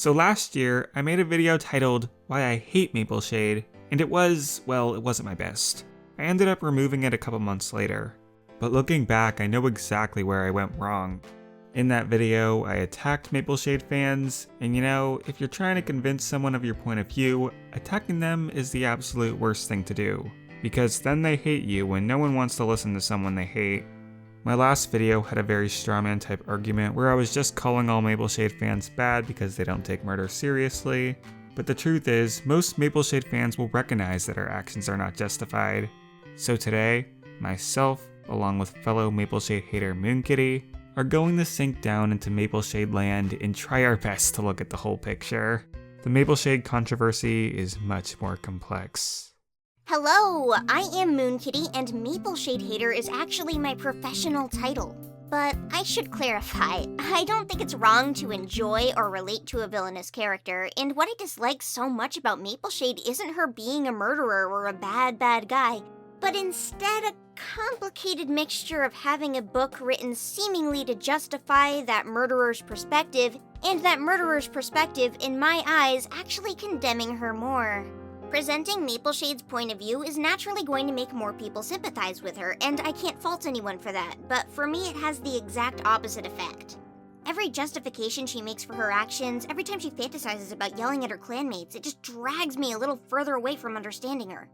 So last year, I made a video titled Why I Hate Mapleshade, and it wasn't my best. I ended up removing it a couple months later. But looking back, I know exactly where I went wrong. In that video, I attacked Mapleshade fans, and if you're trying to convince someone of your point of view, attacking them is the absolute worst thing to do. Because then they hate you and no one wants to listen to someone they hate. My last video had a very strawman type argument where I was just calling all Mapleshade fans bad because they don't take murder seriously. But the truth is, most Mapleshade fans will recognize that our actions are not justified. So today, myself, along with fellow Mapleshade hater Moonkitti, are going to sink down into Mapleshade land and try our best to look at the whole picture. The Mapleshade controversy is much more complex. Hello, I am Moonkitti, and Mapleshade hater is actually my professional title. But I should clarify, I don't think it's wrong to enjoy or relate to a villainous character, and what I dislike so much about Mapleshade isn't her being a murderer or a bad guy, but instead a complicated mixture of having a book written seemingly to justify that murderer's perspective, and that murderer's perspective, in my eyes, actually condemning her more. Presenting Mapleshade's point of view is naturally going to make more people sympathize with her, and I can't fault anyone for that, but for me it has the exact opposite effect. Every justification she makes for her actions, every time she fantasizes about yelling at her clanmates, it just drags me a little further away from understanding her.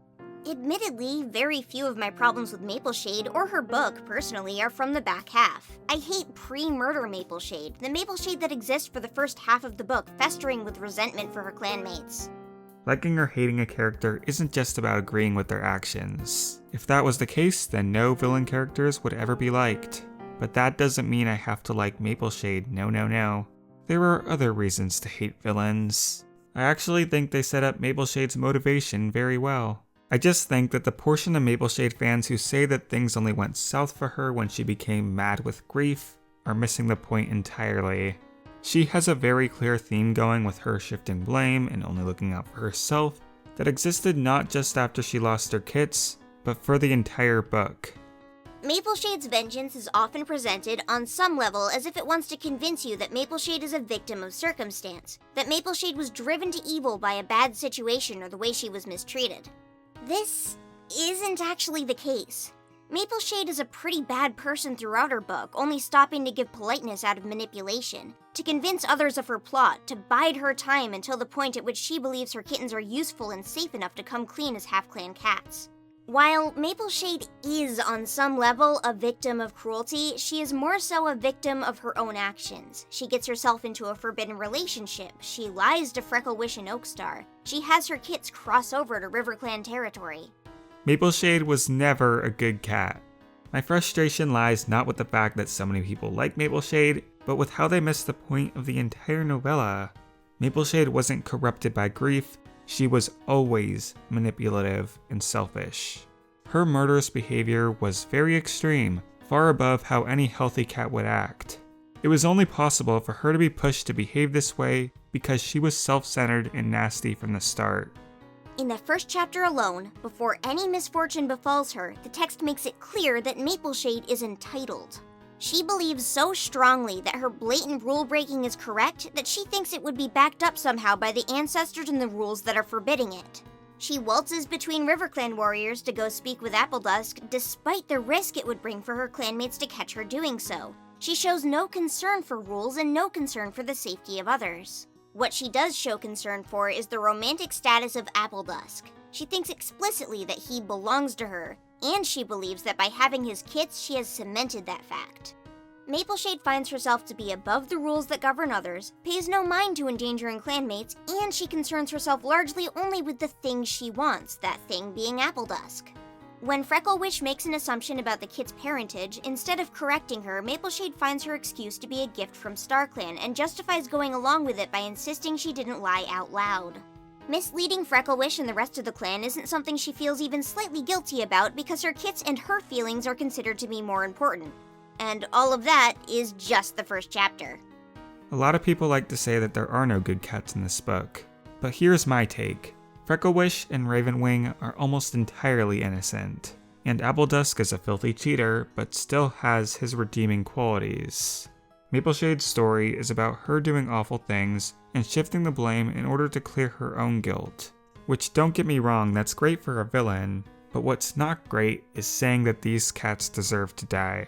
Admittedly, very few of my problems with Mapleshade or her book, personally, are from the back half. I hate pre-murder Mapleshade, the Mapleshade that exists for the first half of the book, festering with resentment for her clanmates. Liking or hating a character isn't just about agreeing with their actions. If that was the case, then no villain characters would ever be liked. But that doesn't mean I have to like Mapleshade, no. There are other reasons to hate villains. I actually think they set up Mapleshade's motivation very well. I just think that the portion of Mapleshade fans who say that things only went south for her when she became mad with grief are missing the point entirely. She has a very clear theme going with her shifting blame and only looking out for herself that existed not just after she lost her kits, but for the entire book. Mapleshade's vengeance is often presented on some level as if it wants to convince you that Mapleshade is a victim of circumstance, that Mapleshade was driven to evil by a bad situation or the way she was mistreated. This isn't actually the case. Mapleshade is a pretty bad person throughout her book, only stopping to give politeness out of manipulation, to convince others of her plot, to bide her time until the point at which she believes her kittens are useful and safe enough to come clean as half-clan cats. While Mapleshade is on some level a victim of cruelty, she is more so a victim of her own actions. She gets herself into a forbidden relationship, she lies to Frecklewish and Oakstar, she has her kits cross over to RiverClan territory. Mapleshade was never a good cat. My frustration lies not with the fact that so many people like Mapleshade, but with how they missed the point of the entire novella. Mapleshade wasn't corrupted by grief, she was always manipulative and selfish. Her murderous behavior was very extreme, far above how any healthy cat would act. It was only possible for her to be pushed to behave this way because she was self-centered and nasty from the start. In the first chapter alone, before any misfortune befalls her, the text makes it clear that Mapleshade is entitled. She believes so strongly that her blatant rule-breaking is correct that she thinks it would be backed up somehow by the ancestors and the rules that are forbidding it. She waltzes between RiverClan warriors to go speak with Appledusk, despite the risk it would bring for her clanmates to catch her doing so. She shows no concern for rules and no concern for the safety of others. What she does show concern for is the romantic status of Appledusk. She thinks explicitly that he belongs to her, and she believes that by having his kits, she has cemented that fact. Mapleshade finds herself to be above the rules that govern others, pays no mind to endangering clanmates, and she concerns herself largely only with the thing she wants, that thing being Appledusk. When Frecklewish makes an assumption about the kit's parentage, instead of correcting her, Mapleshade finds her excuse to be a gift from StarClan and justifies going along with it by insisting she didn't lie out loud. Misleading Frecklewish and the rest of the clan isn't something she feels even slightly guilty about because her kits and her feelings are considered to be more important. And all of that is just the first chapter. A lot of people like to say that there are no good cats in this book, but here's my take. Frecklewish and Ravenwing are almost entirely innocent, and Appledusk is a filthy cheater, but still has his redeeming qualities. Mapleshade's story is about her doing awful things and shifting the blame in order to clear her own guilt. Which, don't get me wrong, that's great for a villain, but what's not great is saying that these cats deserve to die.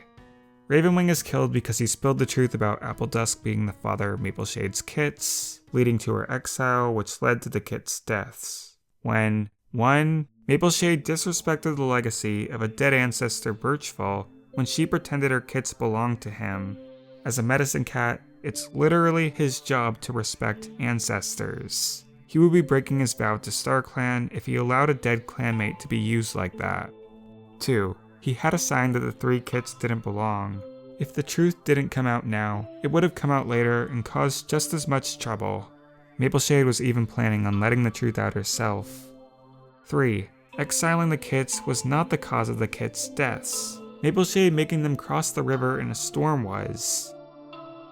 Ravenwing is killed because he spilled the truth about Appledusk being the father of Mapleshade's kits, leading to her exile, which led to the kits' deaths. When 1. Mapleshade disrespected the legacy of a dead ancestor, Birchfall, when she pretended her kits belonged to him. As a medicine cat, it's literally his job to respect ancestors. He would be breaking his vow to StarClan if he allowed a dead clanmate to be used like that. 2. He had a sign that the 3 kits didn't belong. If the truth didn't come out now, it would have come out later and caused just as much trouble. Mapleshade was even planning on letting the truth out herself. 3. Exiling the kits was not the cause of the kits' deaths. Mapleshade making them cross the river in a storm was.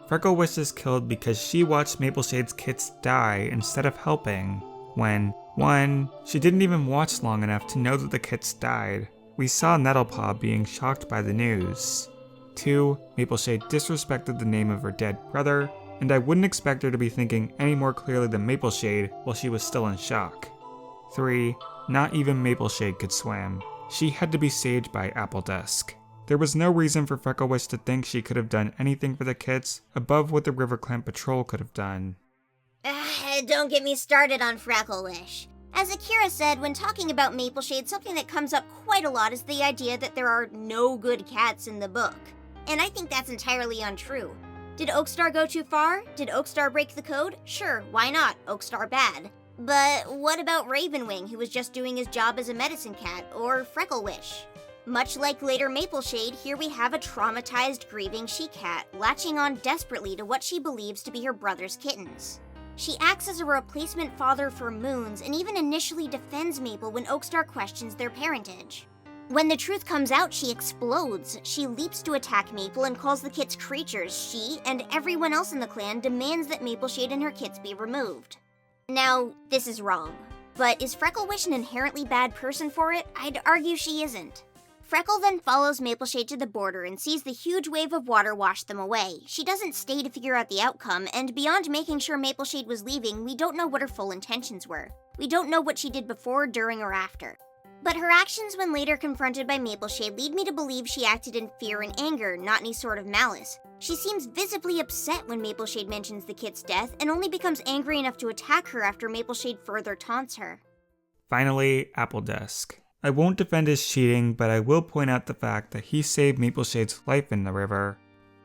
Frecklewish is killed because she watched Mapleshade's kits die instead of helping, when 1. She didn't even watch long enough to know that the kits died. We saw Nettlepaw being shocked by the news. 2. Mapleshade disrespected the name of her dead brother, and I wouldn't expect her to be thinking any more clearly than Mapleshade while she was still in shock. 3. Not even Mapleshade could swim. She had to be saved by Appledusk. There was no reason for Frecklewish to think she could have done anything for the kits above what the RiverClan Patrol could have done. Don't get me started on Frecklewish. As Akira said, when talking about Mapleshade, something that comes up quite a lot is the idea that there are no good cats in the book. And I think that's entirely untrue. Did Oakstar go too far? Did Oakstar break the code? Sure, why not? Oakstar bad. But what about Ravenwing, who was just doing his job as a medicine cat, or Frecklewish? Much like later Mapleshade, here we have a traumatized, grieving she-cat, latching on desperately to what she believes to be her brother's kittens. She acts as a replacement father for Moons, and even initially defends Maple when Oakstar questions their parentage. When the truth comes out, she explodes. She leaps to attack Maple and calls the kits creatures. She, and everyone else in the clan, demands that Mapleshade and her kits be removed. Now, this is wrong, but is Frecklewish an inherently bad person for it? I'd argue she isn't. Freckle then follows Mapleshade to the border and sees the huge wave of water wash them away. She doesn't stay to figure out the outcome, and beyond making sure Mapleshade was leaving, we don't know what her full intentions were. We don't know what she did before, during, or after. But her actions when later confronted by Mapleshade lead me to believe she acted in fear and anger, not any sort of malice. She seems visibly upset when Mapleshade mentions the kit's death, and only becomes angry enough to attack her after Mapleshade further taunts her. Finally, Appledusk. I won't defend his cheating, but I will point out the fact that he saved Mapleshade's life in the river.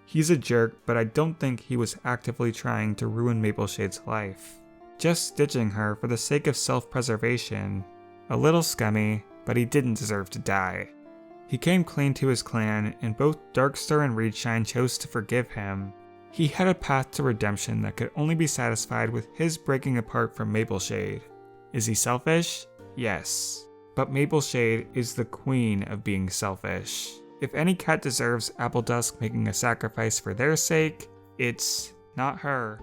He's a jerk, but I don't think he was actively trying to ruin Mapleshade's life. Just stitching her for the sake of self-preservation. A little scummy, but he didn't deserve to die. He came clean to his clan, and both Darkstar and Reedshine chose to forgive him. He had a path to redemption that could only be satisfied with his breaking apart from Mapleshade. Is he selfish? Yes. But Mapleshade is the queen of being selfish. If any cat deserves Appledusk making a sacrifice for their sake, it's not her.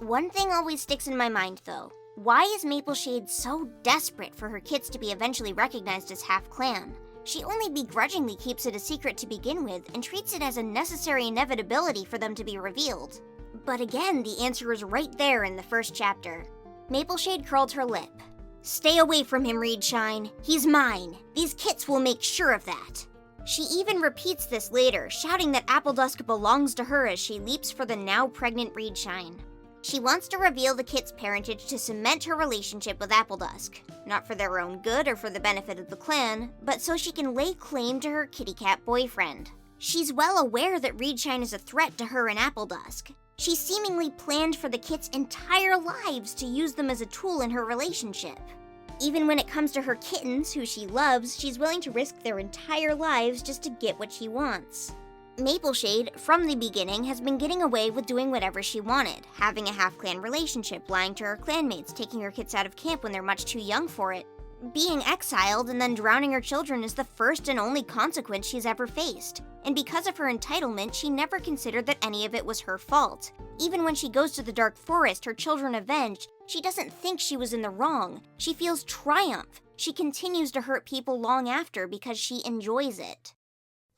One thing always sticks in my mind, though. Why is Mapleshade so desperate for her kits to be eventually recognized as half-clan? She only begrudgingly keeps it a secret to begin with, and treats it as a necessary inevitability for them to be revealed. But again, the answer is right there in the first chapter. Mapleshade curled her lip. "Stay away from him, Reedshine. He's mine. These kits will make sure of that." She even repeats this later, shouting that Appledusk belongs to her as she leaps for the now pregnant Reedshine. She wants to reveal the kit's parentage to cement her relationship with Appledusk, not for their own good or for the benefit of the clan, but so she can lay claim to her kitty cat boyfriend. She's well aware that Reedshine is a threat to her and Appledusk. She seemingly planned for the kits' entire lives to use them as a tool in her relationship. Even when it comes to her kittens, who she loves, she's willing to risk their entire lives just to get what she wants. Mapleshade, from the beginning, has been getting away with doing whatever she wanted, having a half-clan relationship, lying to her clanmates, taking her kits out of camp when they're much too young for it. Being exiled and then drowning her children is the first and only consequence she's ever faced. And because of her entitlement, she never considered that any of it was her fault. Even when she goes to the DarkForest, her children avenged, she doesn't think she was in the wrong. She feels triumph. She continues to hurt people long after because she enjoys it.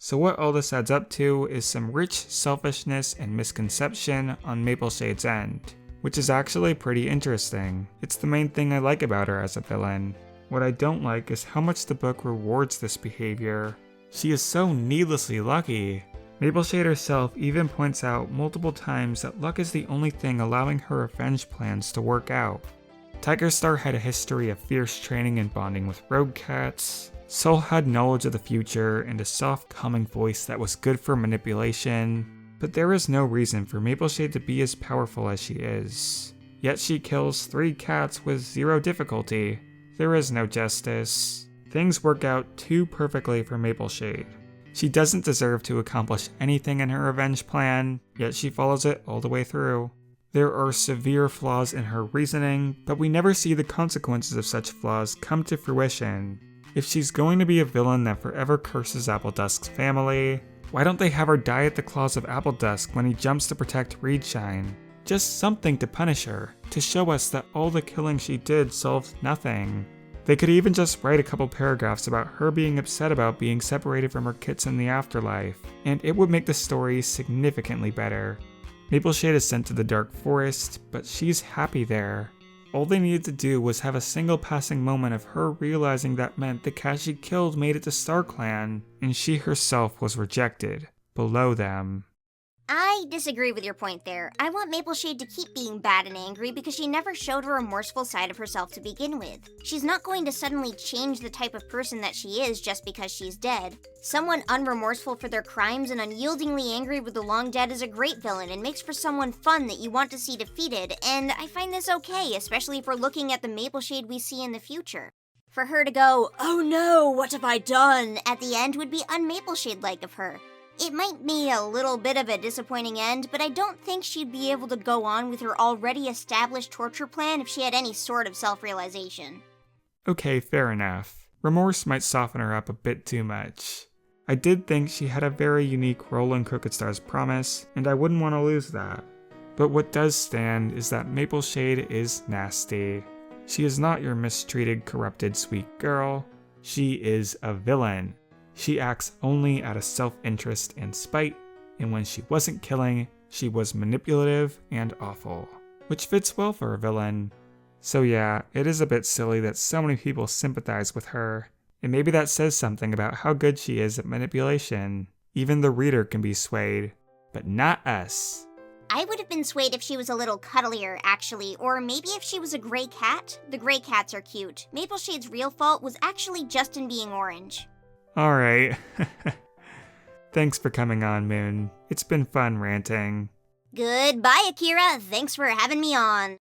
So what all this adds up to is some rich selfishness and misconception on Mapleshade's end, which is actually pretty interesting. It's the main thing I like about her as a villain. What I don't like is how much the book rewards this behavior. She is so needlessly lucky. Mapleshade herself even points out multiple times that luck is the only thing allowing her revenge plans to work out. Tigerstar had a history of fierce training and bonding with rogue cats. Soul had knowledge of the future and a soft, calming voice that was good for manipulation. But there is no reason for Mapleshade to be as powerful as she is. Yet she kills 3 cats with 0 difficulty. There is no justice. Things work out too perfectly for Mapleshade. She doesn't deserve to accomplish anything in her revenge plan, yet she follows it all the way through. There are severe flaws in her reasoning, but we never see the consequences of such flaws come to fruition. If she's going to be a villain that forever curses Appledusk's family, why don't they have her die at the claws of Appledusk when he jumps to protect Reedshine? Just something to punish her, to show us that all the killing she did solved nothing. They could even just write a couple paragraphs about her being upset about being separated from her kits in the afterlife, and it would make the story significantly better. Mapleshade is sent to the DarkForest, but she's happy there. All they needed to do was have a single passing moment of her realizing that meant the cat she killed made it to StarClan, and she herself was rejected, below them. I disagree with your point there. I want Mapleshade to keep being bad and angry because she never showed a remorseful side of herself to begin with. She's not going to suddenly change the type of person that she is just because she's dead. Someone unremorseful for their crimes and unyieldingly angry with the long dead is a great villain and makes for someone fun that you want to see defeated, and I find this okay, especially if we're looking at the Mapleshade we see in the future. For her to go, "Oh no, what have I done?" at the end would be un-Mapleshade-like of her. It might be a little bit of a disappointing end, but I don't think she'd be able to go on with her already established torture plan if she had any sort of self-realization. Okay, fair enough. Remorse might soften her up a bit too much. I did think she had a very unique role in Crooked Star's promise, and I wouldn't want to lose that. But what does stand is that Mapleshade is nasty. She is not your mistreated, corrupted, sweet girl. She is a villain. She acts only out of self-interest and spite, and when she wasn't killing, she was manipulative and awful, which fits well for a villain. So yeah, it is a bit silly that so many people sympathize with her, and maybe that says something about how good she is at manipulation. Even the reader can be swayed, but not us. I would have been swayed if she was a little cuddlier, actually, or maybe if she was a gray cat. The gray cats are cute. Mapleshade's real fault was actually just in being orange. Alright. Thanks for coming on, Moon. It's been fun ranting. Goodbye, Akira. Thanks for having me on.